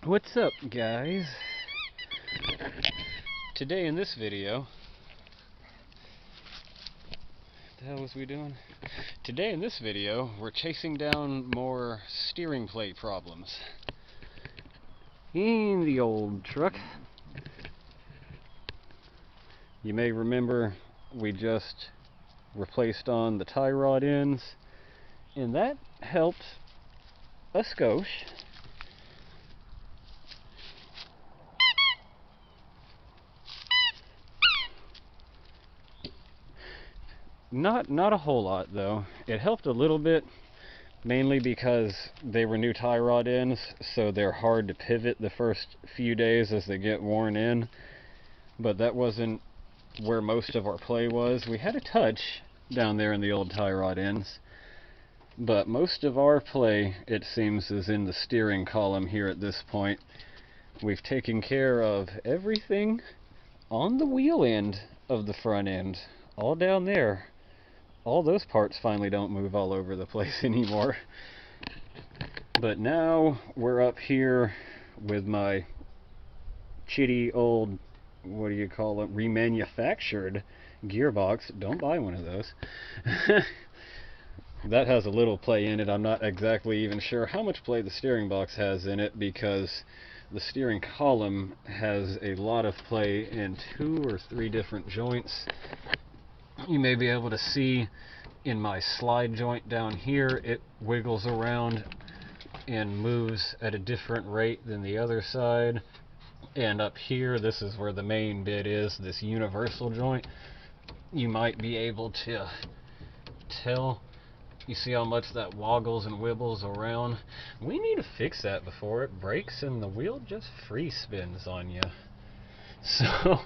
What's up, guys? Today in this video, what the hell was we doing? Today in this video, we're chasing down more steering plate problems in the old truck. You may remember we just replaced on the tie rod ends, and that helped a skosh. Not a whole lot though. It helped a little bit, mainly because they were new tie rod ends, so they're hard to pivot the first few days as they get worn in. But that wasn't where most of our play was. We had a touch down there in the old tie rod ends, but most of our play, it seems, is in the steering column here at this point. We've taken care of everything on the wheel end of the front end, all down there. All those parts finally don't move all over the place anymore. But now we're up here with my chitty old, what do you call it, remanufactured gearbox. Don't buy one of those. That has a little play in it. I'm not exactly even sure how much play the steering box has in it, because the steering column has a lot of play in 2 or 3 different joints. You may be able to see in my slide joint down here, it wiggles around and moves at a different rate than the other side. And up here, this is where the main bit is, this universal joint. You might be able to tell. You see how much that woggles and wibbles around? We need to fix that before it breaks and the wheel just free spins on you. So,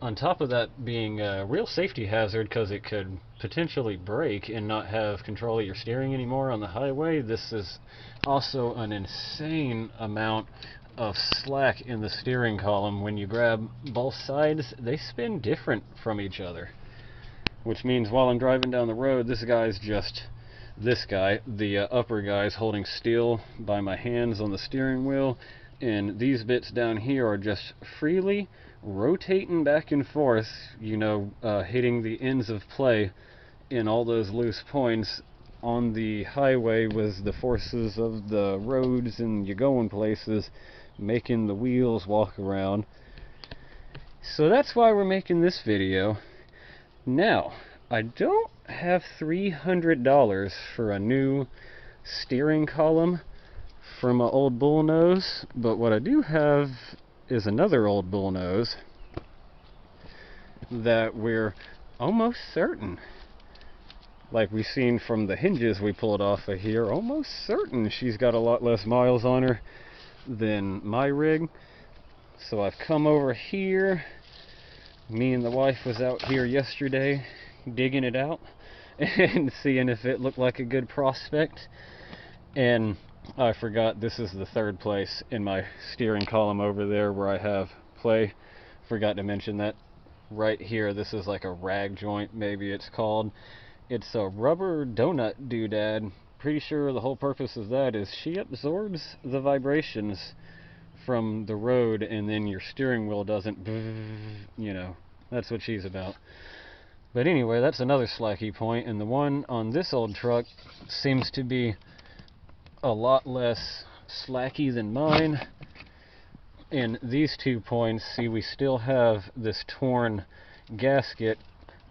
on top of that being a real safety hazard because it could potentially break and not have control of your steering anymore on the highway, this is also an insane amount of slack in the steering column. When you grab both sides, they spin different from each other. Which means while I'm driving down the road, this guy, the upper guy's holding still by my hands on the steering wheel, and these bits down here are just freely rotating back and forth, you know, hitting the ends of play in all those loose points on the highway with the forces of the roads and you going places, making the wheels walk around. So that's why we're making this video. Now, I don't have $300 for a new steering column from an old bullnose, but what I do have is another old bullnose that we're almost certain, like we've seen from the hinges we pulled off of here, almost certain she's got a lot less miles on her than my rig. So I've come over here. Me and the wife was out here yesterday digging it out and seeing if it looked like a good prospect, and I forgot this is the third place in my steering column over there where I have play. Forgot to mention that right here, this is like a rag joint, maybe it's called. It's a rubber donut doodad. Pretty sure the whole purpose of that is she absorbs the vibrations from the road, and then your steering wheel doesn't, you know, that's what she's about. But anyway, that's another slacky point, and the one on this old truck seems to be a lot less slacky than mine. And these 2 points, see, we still have this torn gasket,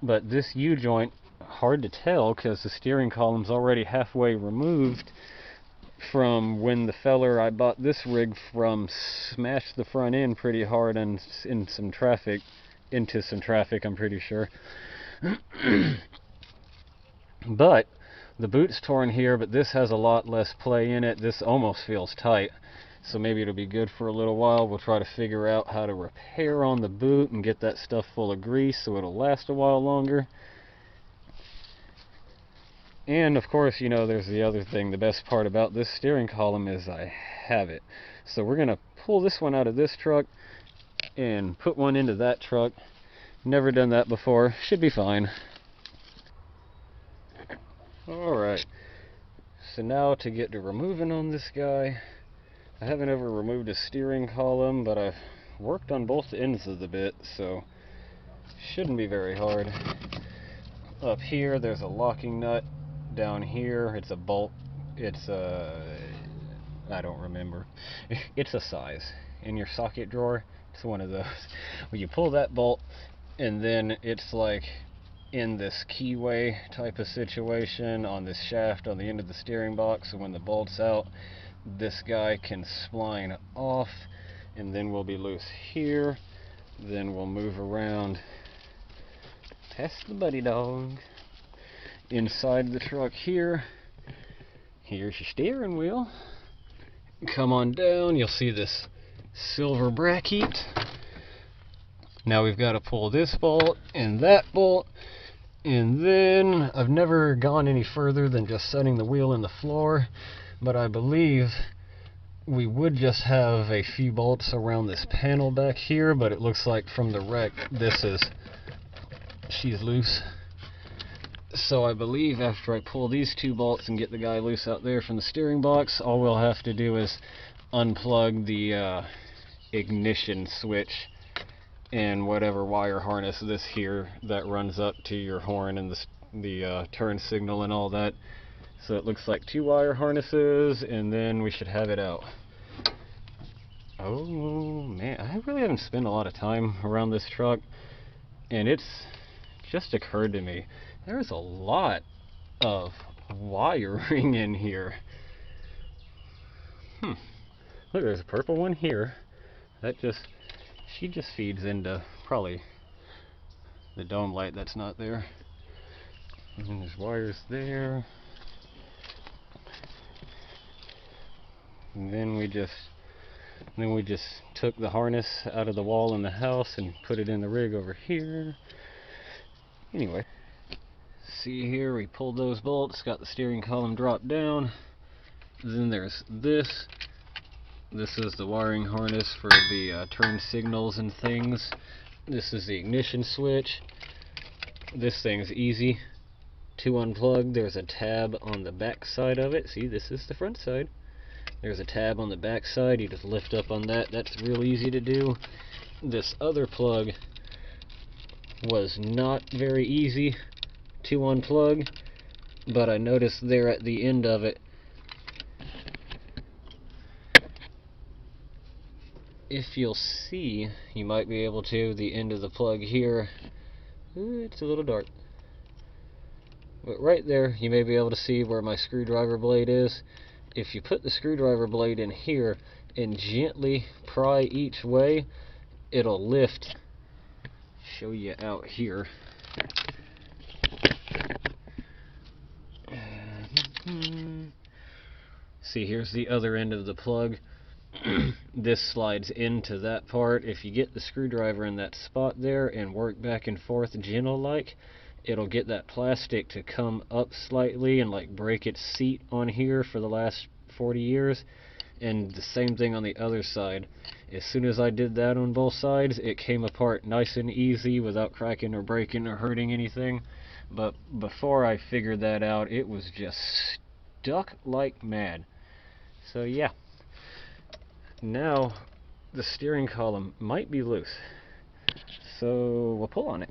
but this U-joint, hard to tell because the steering column's already halfway removed from when the feller I bought this rig from smashed the front end pretty hard and into some traffic, I'm pretty sure. But the boot's torn here, but this has a lot less play in it. This almost feels tight, so maybe it'll be good for a little while. We'll try to figure out how to repair on the boot and get that stuff full of grease so it'll last a while longer. And of course, you know, there's the other thing. The best part about this steering column is I have it. So we're gonna pull this one out of this truck and put one into that truck, Never done that before. Should be fine. Alright, so now to get to removing on this guy. I haven't ever removed a steering column, but I've worked on both ends of the bit, so shouldn't be very hard. Up here there's a locking nut. Down here it's a bolt. It's I don't remember. It's a size. In your socket drawer, it's one of those. Well, you pull that bolt, and then it's like in this keyway type of situation on this shaft on the end of the steering box, so when the bolt's out, this guy can spline off, and then we'll be loose here. Then we'll move around past the buddy dog inside the truck here. Here's your steering wheel. Come on down, you'll see this silver bracket. Now we've got to pull this bolt and that bolt, and then I've never gone any further than just setting the wheel in the floor, but I believe we would just have a few bolts around this panel back here, but it looks like from the wreck she's loose. So I believe after I pull these two bolts and get the guy loose out there from the steering box, all we'll have to do is unplug the ignition switch and whatever wire harness this here that runs up to your horn and the turn signal and all that. So it looks like 2 wire harnesses, and then we should have it out. Oh man, I really haven't spent a lot of time around this truck, and it's just occurred to me, there's a lot of wiring in here. Look, there's a purple one here. She just feeds into probably the dome light that's not there. And there's wires there. And then we just took the harness out of the wall in the house and put it in the rig over here. Anyway, see here, we pulled those bolts, got the steering column dropped down. Then there's this. This is the wiring harness for the turn signals and things. This is the ignition switch. This thing's easy to unplug. There's a tab on the back side of it. See, this is the front side. There's a tab on the back side. You just lift up on that. That's real easy to do. This other plug was not very easy to unplug, but I noticed there at the end of it, if you'll see, you might be able to, the end of the plug here, it's a little dark, but right there you may be able to see where my screwdriver blade is. If you put the screwdriver blade in here and gently pry each way, it'll lift. Show you out here. See, here's the other end of the plug. This slides into that part. If you get the screwdriver in that spot there and work back and forth gentle like, it'll get that plastic to come up slightly and like break its seat on here for the last 40 years. And the same thing on the other side. As soon as I did that on both sides, it came apart nice and easy without cracking or breaking or hurting anything. But before I figured that out, it was just stuck like mad. So yeah. Now the steering column might be loose, so we'll pull on it.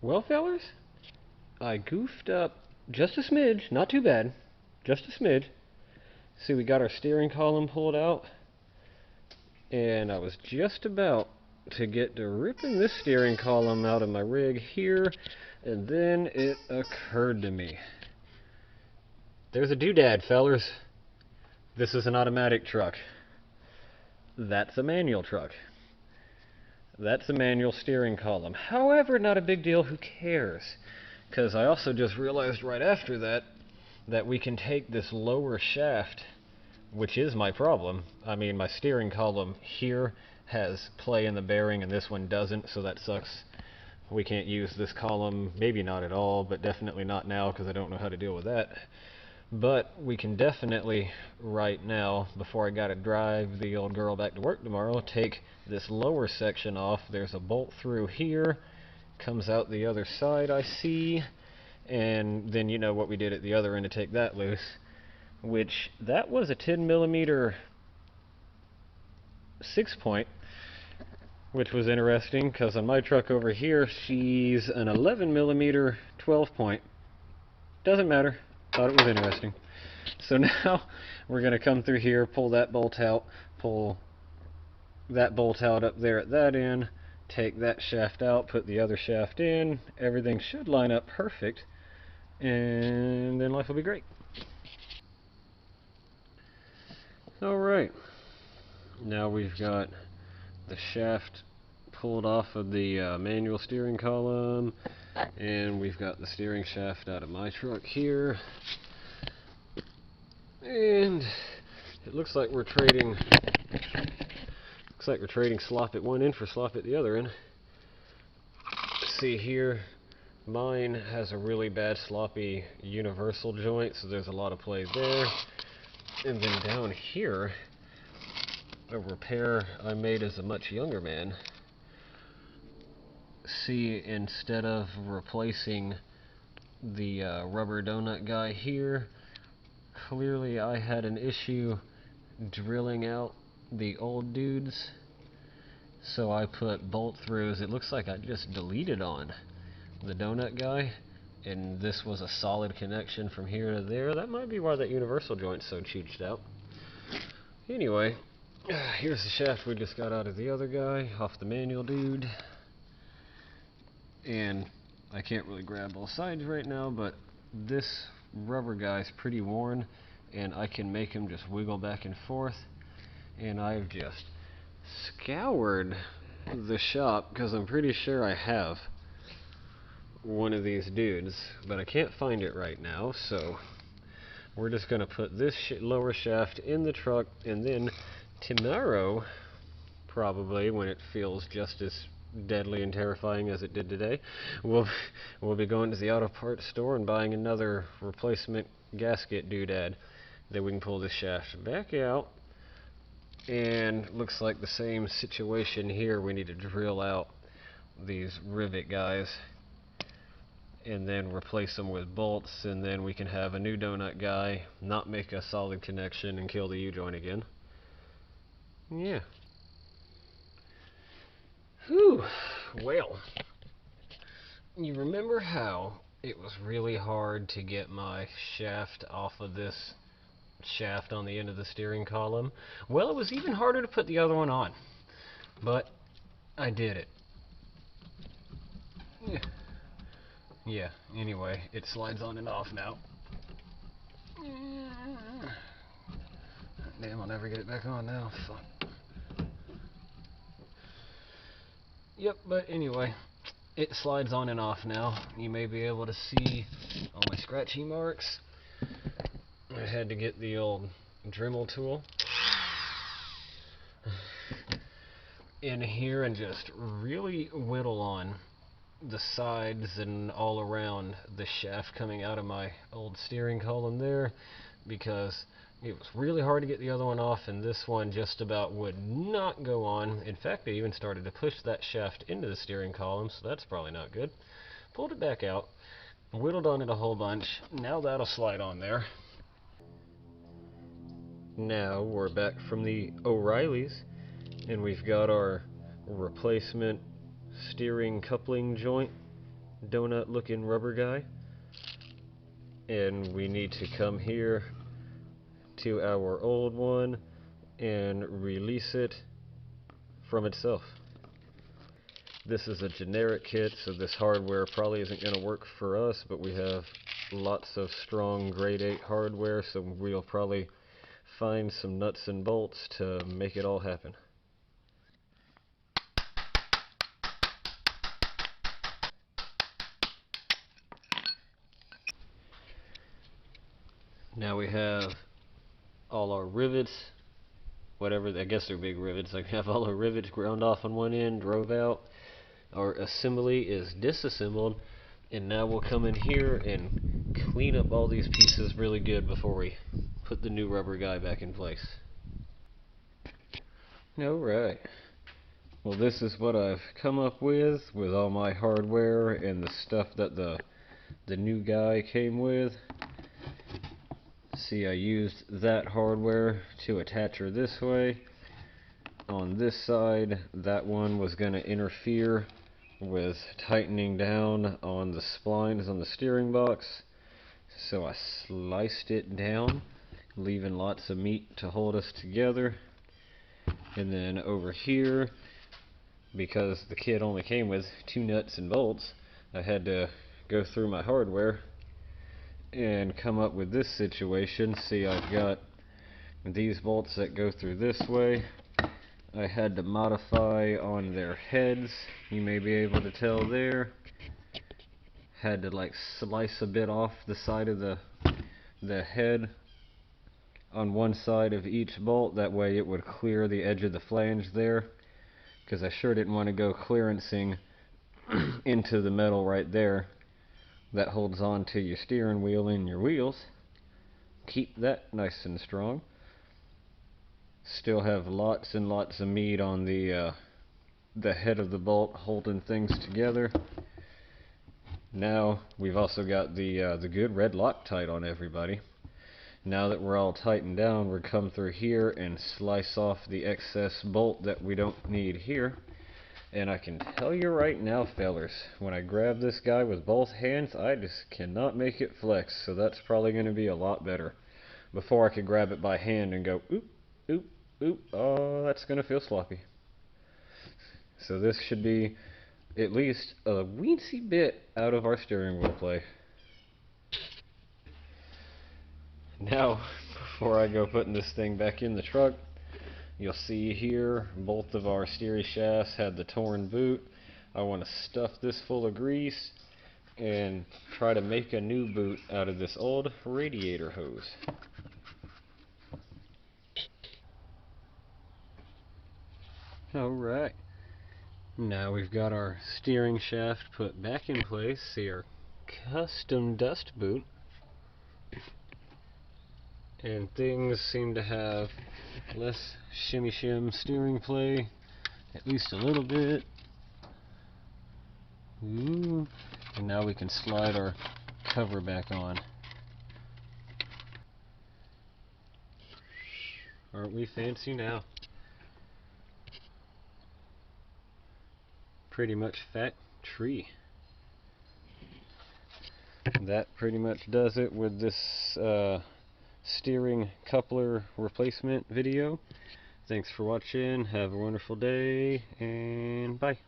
Well, fellers, I goofed up just a smidge, not too bad, just a smidge. See, we got our steering column pulled out, and I was just about to get to ripping this steering column out of my rig here, and then it occurred to me. There's a doodad, fellers. This is an automatic truck. That's a manual truck. That's a manual steering column. However, not a big deal, who cares? Because I also just realized right after that we can take this lower shaft, which is my problem. I mean, my steering column here has play in the bearing and this one doesn't, so that sucks. We can't use this column, maybe not at all, but definitely not now because I don't know how to deal with that. But we can definitely, right now, before I gotta drive the old girl back to work tomorrow, take this lower section off. There's a bolt through here, comes out the other side, I see, and then you know what we did at the other end to take that loose, which that was a 10mm 6-point, which was interesting because on my truck over here she's an 11mm 12-point. Doesn't matter. Thought it was interesting. So now we're going to come through here, pull that bolt out, pull that bolt out up there at that end, take that shaft out, put the other shaft in. Everything should line up perfect, and then life will be great. Alright, now we've got the shaft pulled off of the manual steering column, and we've got the steering shaft out of my truck here, and it looks like we're trading slop at one end for slop at the other end. See here, mine has a really bad sloppy universal joint, so there's a lot of play there. And then down here, a repair I made as a much younger man. See, instead of replacing the rubber donut guy here, clearly I had an issue drilling out the old dudes, so I put bolt throughs. It looks like I just deleted on the donut guy, and this was a solid connection from here to there. That might be why that universal joint's so cheeched out. Anyway, here's the shaft we just got out of the other guy, off the manual dude. And I can't really grab both sides right now, but this rubber guy's pretty worn, and I can make him just wiggle back and forth. And I've just scoured the shop because I'm pretty sure I have one of these dudes, but I can't find it right now, so we're just gonna put this lower shaft in the truck, and then tomorrow, probably when it feels just as deadly and terrifying as it did today, we'll be going to the auto parts store and buying another replacement gasket doodad that we can pull this shaft back out. And looks like the same situation here. We need to drill out these rivet guys and then replace them with bolts, and then we can have a new donut guy, not make a solid connection, and kill the U-joint again. Yeah. Whew. Well, you remember how it was really hard to get my shaft off of this shaft on the end of the steering column? Well, it was even harder to put the other one on, but I did it. Yeah, anyway, it slides on and off now. Damn, I'll never get it back on now. Fuck. Yep, but anyway, it slides on and off now. You may be able to see all my scratchy marks. I had to get the old Dremel tool in here and just really whittle on the sides and all around the shaft coming out of my old steering column there, because it was really hard to get the other one off, and this one just about would not go on. In fact, I even started to push that shaft into the steering column, so that's probably not good. Pulled it back out, whittled on it a whole bunch. Now that'll slide on there. Now we're back from the O'Reilly's, and we've got our replacement steering coupling joint, donut looking rubber guy, and we need to come here to our old one and release it from itself. This is a generic kit, so this hardware probably isn't going to work for us, but we have lots of strong grade 8 hardware, so we'll probably find some nuts and bolts to make it all happen. Now we have all our rivets, whatever, I guess they're big rivets. Like, we have all our rivets ground off on one end, drove out. Our assembly is disassembled, and now we'll come in here and clean up all these pieces really good before we put the new rubber guy back in place. Alright, well, this is what I've come up with all my hardware and the stuff that the new guy came with. See, I used that hardware to attach her this way. On this side, that one was going to interfere with tightening down on the splines on the steering box, so I sliced it down, leaving lots of meat to hold us together. And then over here, because the kit only came with 2 nuts and bolts, I had to go through my hardware and come up with this situation. See, I've got these bolts that go through this way. I had to modify on their heads. You may be able to tell there. Had to like slice a bit off the side of the head on one side of each bolt. That way it would clear the edge of the flange there, because I sure didn't want to go clearancing into the metal right there that holds on to your steering wheel and your wheels. Keep that nice and strong. Still have lots and lots of meat on the head of the bolt holding things together. Now we've also got the good red Loctite on everybody. Now that we're all tightened down, we're come through here and slice off the excess bolt that we don't need here. And I can tell you right now, fellers, when I grab this guy with both hands, I just cannot make it flex. So that's probably going to be a lot better. Before I could grab it by hand and go, oop, oop, oop, oh, that's going to feel sloppy. So this should be at least a weensy bit out of our steering wheel play. Now, before I go putting this thing back in the truck, you'll see here both of our steering shafts had the torn boot. I want to stuff this full of grease and try to make a new boot out of this old radiator hose. Alright, now we've got our steering shaft put back in place. See our custom dust boot. And things seem to have less shimmy shim steering play, at least a little bit. Ooh. And now we can slide our cover back on. Aren't we fancy now? Pretty much fat tree. That pretty much does it with this steering coupler replacement video. Thanks for watching. Have a wonderful day, and bye.